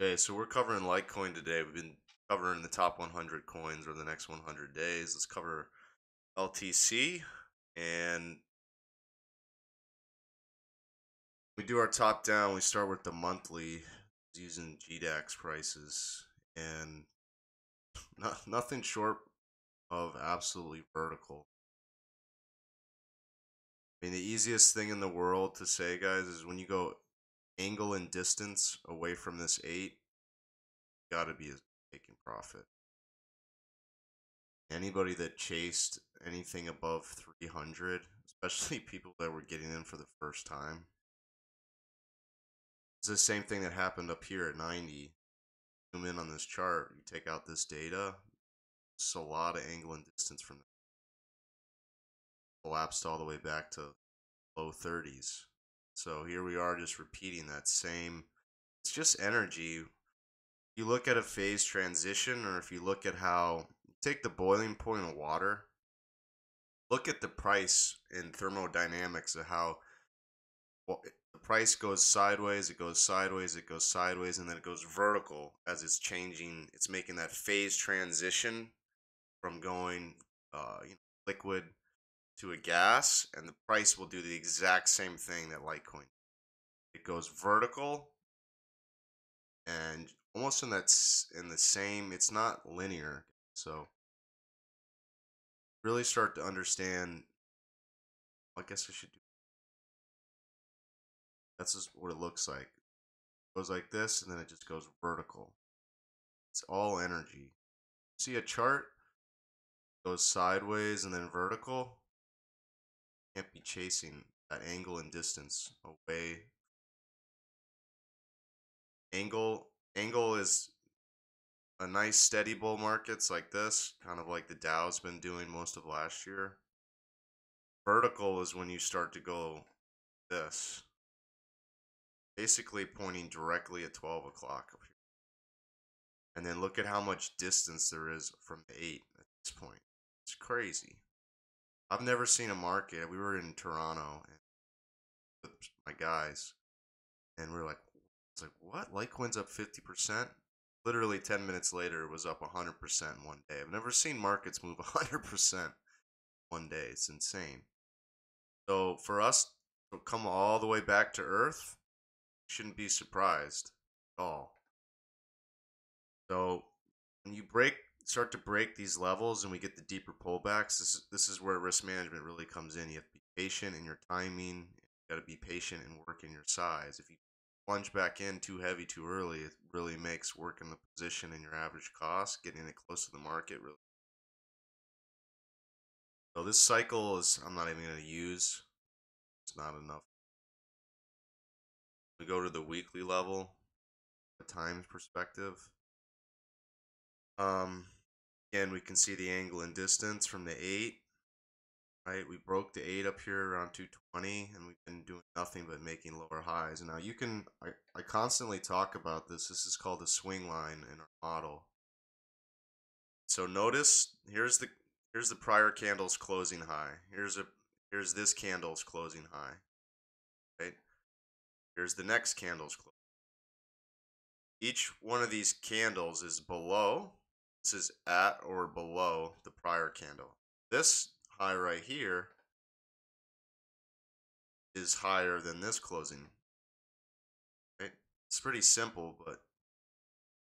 Okay, so we're covering Litecoin today. We've been covering the top 100 coins over the next 100 days. Let's cover LTC, and we do our top down. We start with the monthly using GDAX prices, and nothing short of absolutely vertical. I mean, the easiest thing in the world to say, guys, is when you go angle and distance away from this 8, you got to be taking profit. Anybody that chased anything above 300, especially people that were getting in for the first time, it's the same thing that happened up here at 90. Zoom in on this chart, you take out this data, it's a lot of angle and distance from that. Collapsed all the way back to low 30s. So here we are just repeating that same, it's just energy. You look at a phase transition, or if you look at how, take the boiling point of water, look at the price in thermodynamics of how the price goes sideways, it goes sideways, it goes sideways, and then it goes vertical as it's changing. It's making that phase transition from going liquid to a gas, and the price will do the exact same thing that Litecoin. It goes vertical and almost in the same, it's not linear. So really start to understand, I guess I should do, that's just what it looks like. It goes like this, and then it just goes vertical. It's all energy. See a chart goes sideways and then vertical, can't be chasing that angle and distance away. Angle is a nice steady bull markets like this, kind of like the Dow's been doing most of last year. Vertical is when you start to go this, basically pointing directly at 12 o'clock up here. And then look at how much distance there is from the 8 at this point. It's crazy. I've never seen a market. We were in Toronto and with my guys, and we were like, it's like, what? Litecoin's up 50%? Literally 10 minutes later, it was up 100% in one day. I've never seen markets move 100% one day. It's insane. So for us to come all the way back to Earth, shouldn't be surprised at all. So when you start to break these levels and we get the deeper pullbacks, this is where risk management really comes in. You have to be patient in your timing. You got to be patient and work in your size. If you plunge back in too heavy too early, it really makes working the position and your average cost, getting it close to the market, really. So this cycle is, I'm not even going to use. It's not enough. We go to the weekly level, the times perspective. Again, we can see the angle and distance from the 8. Right, we broke the 8 up here around 220, and we've been doing nothing but making lower highs. And now you can, I constantly talk about this. This is called a swing line in our model. So notice here's the prior candle's closing high. Here's this candle's closing high. Right? Here's the next candle's close. Each one of these candles is below. This is at or below the prior candle. This high right here is higher than this closing. Right? It's pretty simple, but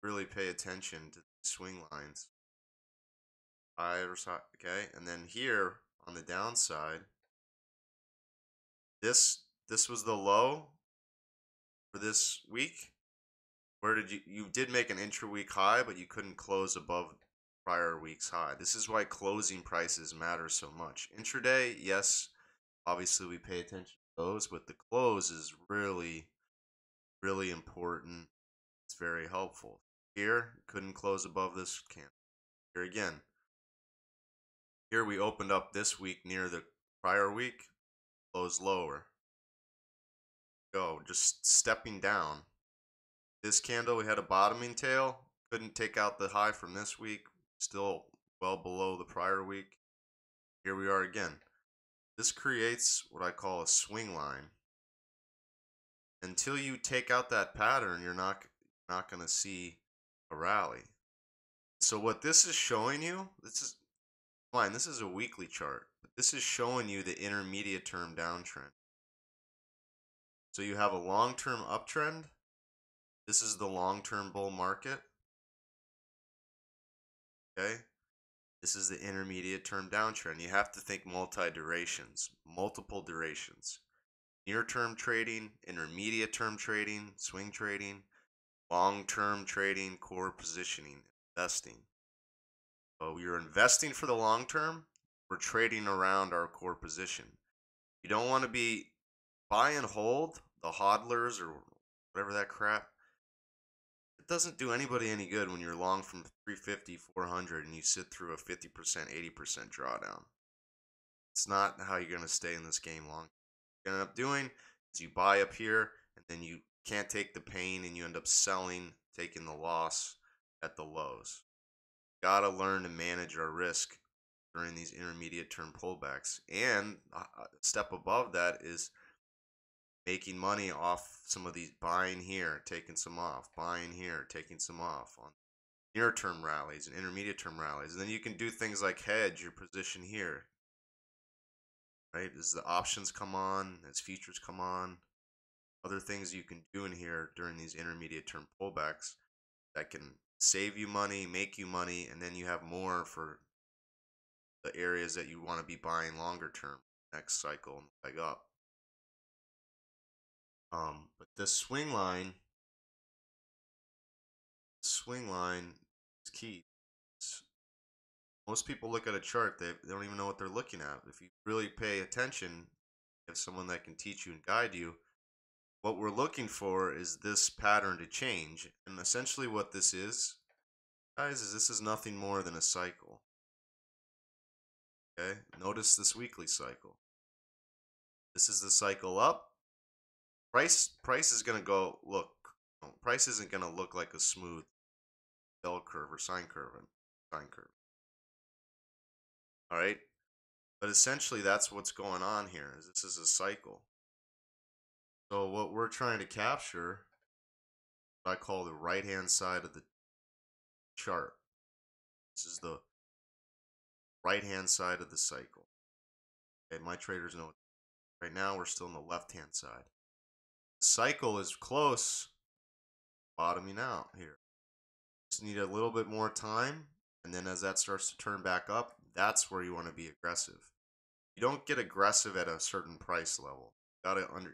really pay attention to the swing lines. High or side, okay? And then here on the downside, this was the low for this week. Where did you did make an intra-week high, but you couldn't close above prior week's high. This is why closing prices matter so much. Intraday, yes, obviously we pay attention to those, but the close is really, really important. It's very helpful. Here, couldn't close above this candle. Here again. Here we opened up this week near the prior week, closed lower. Go, just stepping down. This candle, we had a bottoming tail. Couldn't take out the high from this week. Still well below the prior week. Here we are again. This creates what I call a swing line. Until you take out that pattern, you're not we're not going to see a rally. So what this is showing you, this is fine. This is a weekly chart, but this is showing you the intermediate term downtrend. So you have a long-term uptrend. This is the long-term bull market. Okay. This is the intermediate term downtrend. You have to think multi-durations, multiple durations. Near-term trading, intermediate term trading, swing trading, long-term trading, core positioning, investing. So you're investing for the long term. We're trading around our core position. You don't want to be buy and hold, the hodlers or whatever that crap. It doesn't do anybody any good when you're long from 350, 400 and you sit through a 50%, 80% drawdown. It's not how you're going to stay in this game long. What you end up doing is you buy up here and then you can't take the pain and you end up selling, taking the loss at the lows. Got to learn to manage our risk during these intermediate term pullbacks. And a step above that is making money off some of these, buying here, taking some off, buying here, taking some off on near term rallies and intermediate term rallies. And then you can do things like hedge your position here, right? As the options come on, as futures come on, other things you can do in here during these intermediate term pullbacks that can save you money, make you money, and then you have more for the areas that you want to be buying longer term next cycle and leg up. But this swing line is key. Most people look at a chart, they don't even know what they're looking at. If you really pay attention, you have someone that can teach you and guide you. What we're looking for is this pattern to change. And essentially what this is, guys, is this is nothing more than a cycle. Okay, notice this weekly cycle. This is the cycle up. Price is going to go, look, price isn't going to look like a smooth bell curve or sine curve. All right, but essentially that's what's going on here. Is this is a cycle. So what we're trying to capture, what I call the right hand side of the chart. This is the right hand side of the cycle. Okay, my traders know. Right now we're still on the left hand side. The cycle is close, bottoming out here. Just need a little bit more time, and then as that starts to turn back up, that's where you want to be aggressive. You don't get aggressive at a certain price level.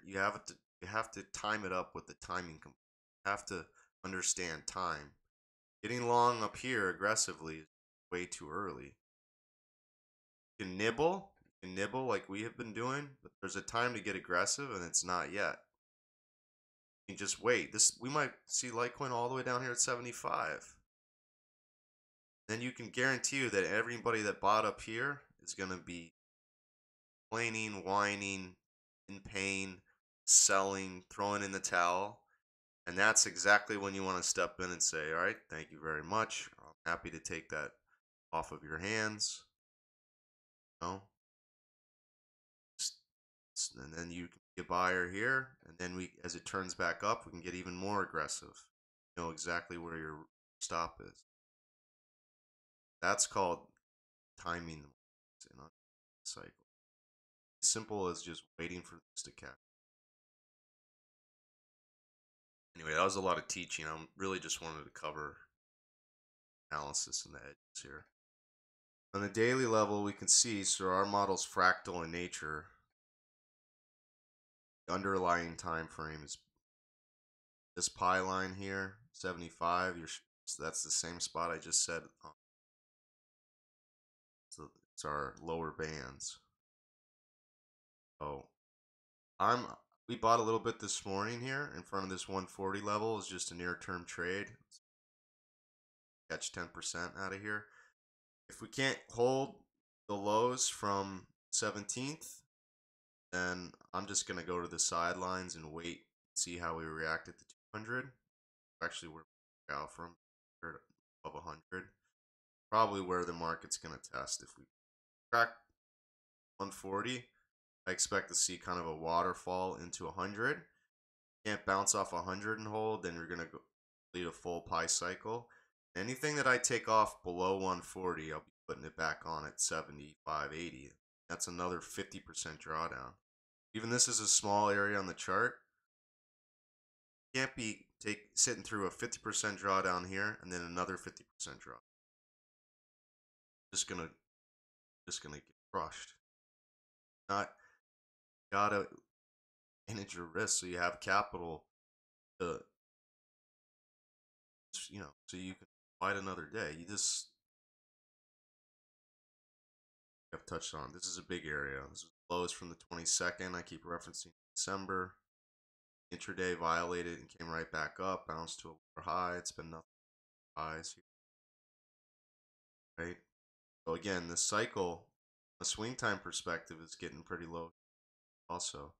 You have to time it up with the timing. You have to understand time. Getting long up here aggressively is way too early. You can nibble like we have been doing, but there's a time to get aggressive, and it's not yet. You can just wait. We might see Litecoin all the way down here at 75. Then you can guarantee you that everybody that bought up here is going to be complaining, whining, in pain, selling, throwing in the towel. And that's exactly when you want to step in and say, all right, thank you very much. I'm happy to take that off of your hands. You know? And then you can be a buyer here. And then as it turns back up, we can get even more aggressive. You know exactly where your stop is. That's called timing in a cycle. As simple as just waiting for this to catch. Anyway, that was a lot of teaching. I really just wanted to cover analysis and the edges here. On the daily level, we can see, so our model's fractal in nature. The underlying time frame is this pi line here, 75. So that's the same spot I just said. So it's our lower bands. So we bought a little bit this morning here in front of this 140 level. Is just a near-term trade. Catch 10% out of here. If we can't hold the lows from 17th, then I'm just going to go to the sidelines and wait, see how we react at the 200. Actually, we're out from above 100. Probably where the market's going to test. If we crack 140, I expect to see kind of a waterfall into 100. Can't bounce off 100 and hold, then you're going to complete a full pi cycle. Anything that I take off below 140, I'll be putting it back on at 75, 80. That's another 50% drawdown. Even this is a small area on the chart. You can't be sitting through a 50% drawdown here and then another 50% draw. Just gonna get crushed. Not gotta manage your risk so you have capital to, so you can fight another day. You just have touched on. This is a big area. This is lows from the 22nd. I keep referencing December. Intraday violated and came right back up, bounced to a lower high. It's been nothing but highs here, right? So again, this cycle, a swing time perspective, is getting pretty low also.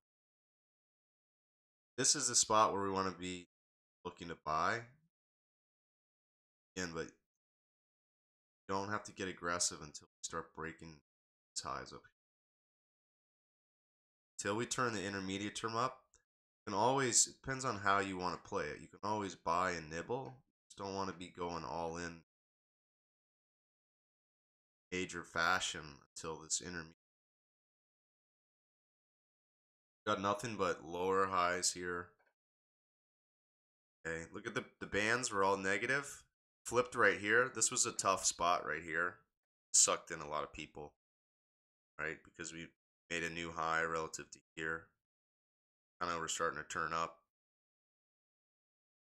This is the spot where we want to be looking to buy. Again, but you don't have to get aggressive until we start breaking these highs up. Until we turn the intermediate term up, you can always, it depends on how you want to play it. You can always buy and nibble. You just don't want to be going all in major fashion until this intermediate. Got nothing but lower highs here. Okay, look at the bands were all negative. Flipped right here. This was a tough spot right here. Sucked in a lot of people, right? Because we made a new high relative to here. Kind of we're starting to turn up.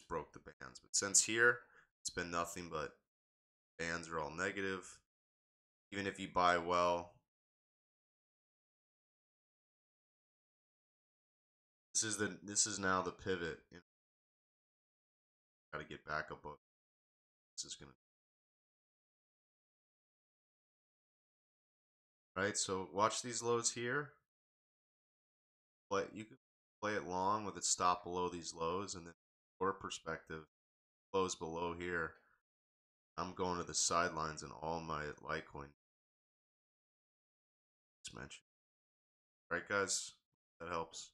Broke the bands. But since here, it's been nothing but bands are all negative. Even if you buy well, this is now the pivot. Got to get back above. This is gonna, right? So watch these lows here. But you can play it long with it stop below these lows, and then for perspective, lows below here. I'm going to the sidelines in all my Litecoin mentioned. Right, guys? That helps.